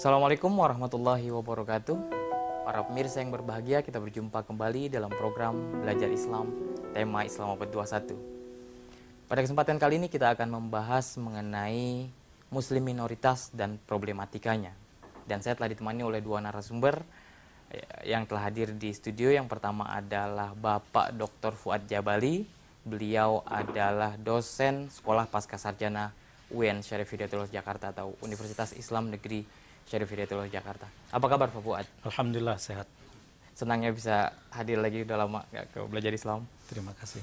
Assalamualaikum warahmatullahi wabarakatuh. Para pemirsa yang berbahagia, kita berjumpa kembali dalam program Belajar Islam, tema Islam Abad 21. Pada kesempatan kali ini kita akan membahas mengenai Muslim minoritas dan problematikanya. Dan saya telah ditemani oleh dua narasumber yang telah hadir di studio. Yang pertama adalah Bapak Dr. Fuad Jabali. Beliau adalah dosen Sekolah Pascasarjana UIN Syarif Hidayatullah Jakarta atau Universitas Islam Negeri Syarif Hidayatullah Jakarta. Apa kabar Pak Fuad? Alhamdulillah sehat. Senangnya bisa hadir lagi, udah lama nggak ke Belajar Islam. Terima kasih.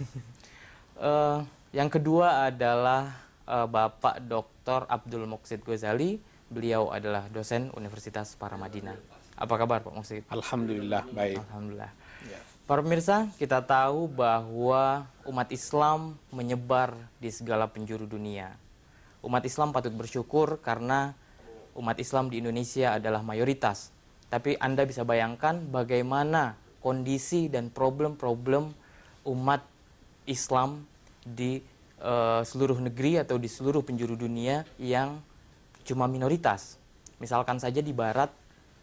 Yang kedua adalah Bapak Dr. Abdul Muqsid Ghazali. Beliau adalah dosen Universitas Paramadina. Apa kabar Pak Muqsid? Alhamdulillah baik. Alhamdulillah. Ya. Para pemirsa, kita tahu bahwa umat Islam menyebar di segala penjuru dunia. Umat Islam patut bersyukur karena umat Islam di Indonesia adalah mayoritas. Tapi Anda bisa bayangkan bagaimana kondisi dan problem-problem umat Islam di seluruh negeri atau di seluruh penjuru dunia yang cuma minoritas. Misalkan saja di Barat,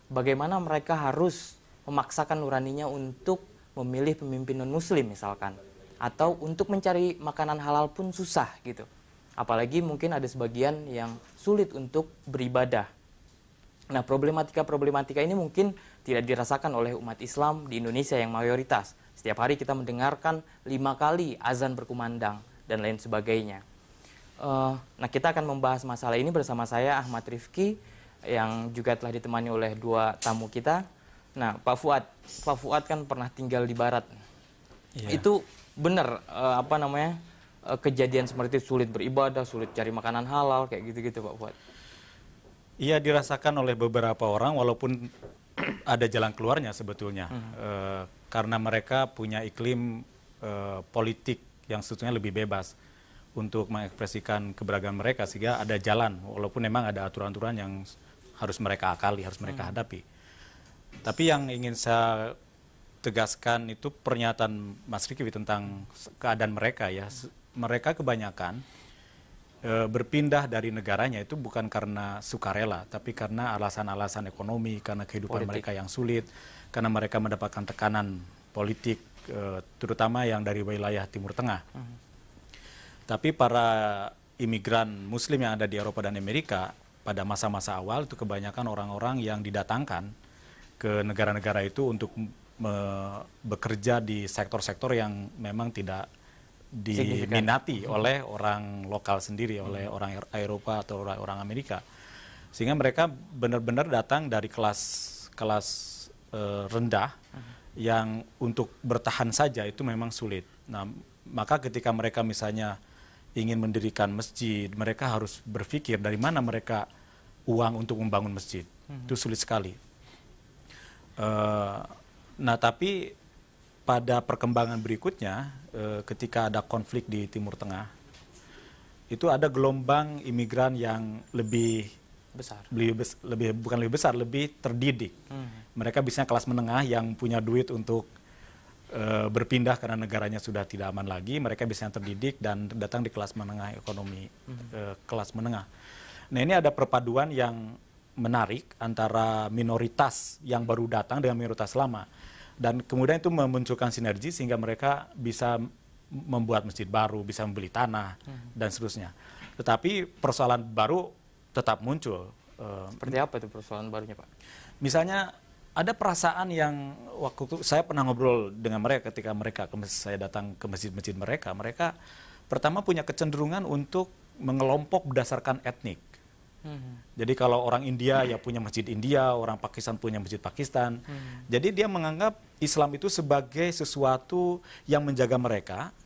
bagaimana mereka harus memaksakan nuraninya untuk memilih pemimpin non-muslim misalkan. Atau untuk mencari makanan halal pun susah gitu. Apalagi mungkin ada sebagian yang sulit untuk beribadah. Nah, problematika-problematika ini mungkin tidak dirasakan oleh umat Islam di Indonesia yang mayoritas. Setiap hari kita mendengarkan 5 kali azan berkumandang dan lain sebagainya. Nah, kita akan membahas masalah ini bersama saya, Ahmad Rifki, yang juga telah ditemani oleh dua tamu kita. Nah, Pak Fuad kan pernah tinggal di Barat. Iya. Itu benar, kejadian seperti itu, sulit beribadah, sulit cari makanan halal, kayak gitu-gitu Pak Fuad? Iya, dirasakan oleh beberapa orang walaupun ada jalan keluarnya sebetulnya. Karena mereka punya iklim politik yang sebetulnya lebih bebas untuk mengekspresikan keberagaman mereka, sehingga ada jalan walaupun memang ada aturan-aturan yang harus mereka akali, harus mereka hadapi. Tapi yang ingin saya tegaskan itu pernyataan Mas Riki tentang keadaan mereka ya. Mereka kebanyakan berpindah dari negaranya itu bukan karena sukarela, tapi karena alasan-alasan ekonomi, karena kehidupan mereka yang sulit, karena mereka mendapatkan tekanan politik, terutama yang dari wilayah Timur Tengah. Tapi para imigran Muslim yang ada di Eropa dan Amerika pada masa-masa awal itu kebanyakan orang-orang yang didatangkan ke negara-negara itu untuk bekerja di sektor-sektor yang memang tidak diminati oleh orang lokal sendiri, oleh orang Eropa atau orang Amerika, sehingga mereka benar-benar datang dari kelas rendah yang untuk bertahan saja itu memang sulit. Nah, maka ketika mereka misalnya ingin mendirikan masjid, mereka harus berpikir dari mana mereka uang untuk membangun masjid. Itu sulit sekali. Nah, tapi pada perkembangan berikutnya, ketika ada konflik di Timur Tengah, itu ada gelombang imigran yang lebih terdidik. Mereka biasanya kelas menengah yang punya duit untuk berpindah karena negaranya sudah tidak aman lagi. Mereka biasanya terdidik dan datang di kelas menengah ekonomi, kelas menengah. Nah, ini ada perpaduan yang menarik antara minoritas yang baru datang dengan minoritas lama. Dan kemudian itu memunculkan sinergi sehingga mereka bisa membuat masjid baru, bisa membeli tanah, dan seterusnya. Tetapi persoalan baru tetap muncul. Seperti apa itu persoalan barunya Pak? Misalnya ada perasaan yang waktu itu saya pernah ngobrol dengan mereka ketika saya datang ke masjid-masjid mereka. Mereka pertama punya kecenderungan untuk mengelompok berdasarkan etnik. Jadi kalau orang India ya punya masjid India, orang Pakistan punya masjid Pakistan. Jadi dia menganggap Islam itu sebagai sesuatu yang menjaga mereka,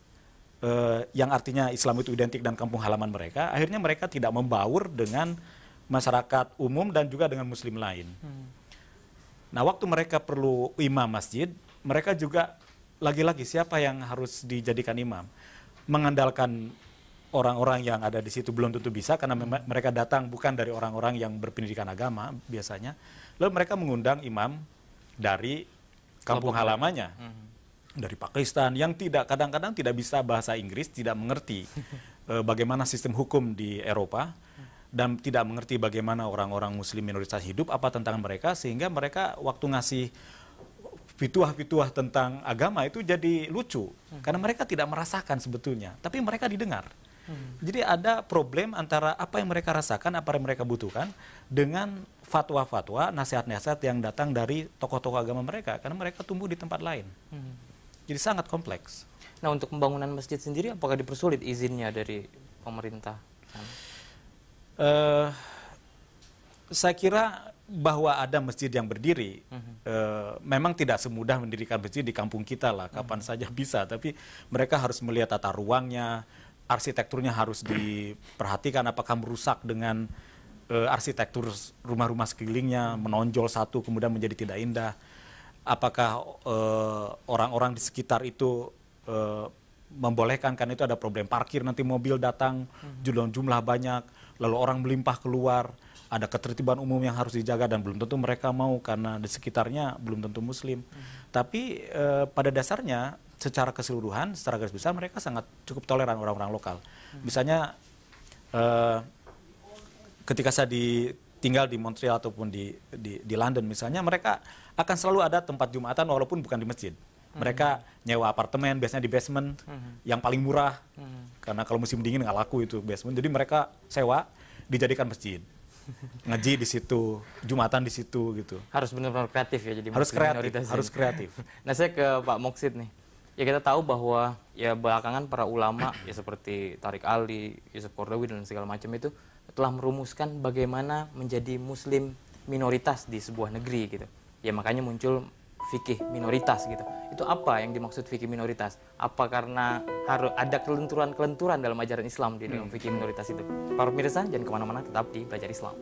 yang artinya Islam itu identik dan kampung halaman mereka. Akhirnya mereka tidak membaur dengan masyarakat umum dan juga dengan Muslim lain. Nah, waktu mereka perlu imam masjid, mereka juga lagi-lagi siapa yang harus dijadikan imam? Mengandalkan orang-orang yang ada di situ belum tentu bisa karena mereka datang bukan dari orang-orang yang berpendidikan agama biasanya. Lalu mereka mengundang imam dari kampung halamannya, dari Pakistan yang kadang-kadang tidak bisa bahasa Inggris, tidak mengerti bagaimana sistem hukum di Eropa. dan tidak mengerti bagaimana orang-orang muslim minoritas hidup, apa tantangan mereka, sehingga mereka waktu ngasih fituah-fituah tentang agama itu jadi lucu. Karena mereka tidak merasakan sebetulnya, tapi mereka didengar. Jadi ada problem antara apa yang mereka rasakan, apa yang mereka butuhkan, dengan fatwa-fatwa, nasihat-nasihat yang datang dari tokoh-tokoh agama mereka, karena mereka tumbuh di tempat lain. Jadi sangat kompleks. Nah, untuk pembangunan masjid sendiri, apakah dipersulit izinnya dari pemerintah? Saya kira bahwa ada masjid yang berdiri, memang tidak semudah mendirikan masjid di kampung kita lah, kapan saja bisa, tapi mereka harus melihat tata ruangnya, arsitekturnya harus diperhatikan apakah merusak dengan arsitektur rumah-rumah sekelilingnya, menonjol satu kemudian menjadi tidak indah, apakah orang-orang di sekitar itu membolehkan, kan itu ada problem parkir, nanti mobil datang jumlah banyak, lalu orang melimpah keluar, ada ketertiban umum yang harus dijaga dan belum tentu mereka mau karena di sekitarnya belum tentu muslim. Tapi pada dasarnya secara keseluruhan, secara garis besar mereka sangat cukup toleran orang-orang lokal. Misalnya ketika saya tinggal di Montreal ataupun di London misalnya, mereka akan selalu ada tempat Jumatan walaupun bukan di masjid. Mereka nyewa apartemen, biasanya di basement, yang paling murah. Karena kalau musim dingin nggak laku itu basement. Jadi mereka sewa, dijadikan masjid. Ngaji di situ, Jumatan di situ gitu. Harus benar-benar kreatif ya, jadi harus kreatif. Nah, saya ke Pak Moksid nih. Ya, kita tahu bahwa ya belakangan para ulama ya seperti Tariq Ali, Yusuf Qaradawi dan segala macam itu telah merumuskan bagaimana menjadi muslim minoritas di sebuah negeri gitu. Ya makanya muncul fikih minoritas gitu. Itu apa yang dimaksud fikih minoritas? Apa karena harus ada kelenturan-kelenturan dalam ajaran Islam di dalam fikih minoritas itu? Para pemirsa, jangan kemana-mana, tetap di Belajar Islam.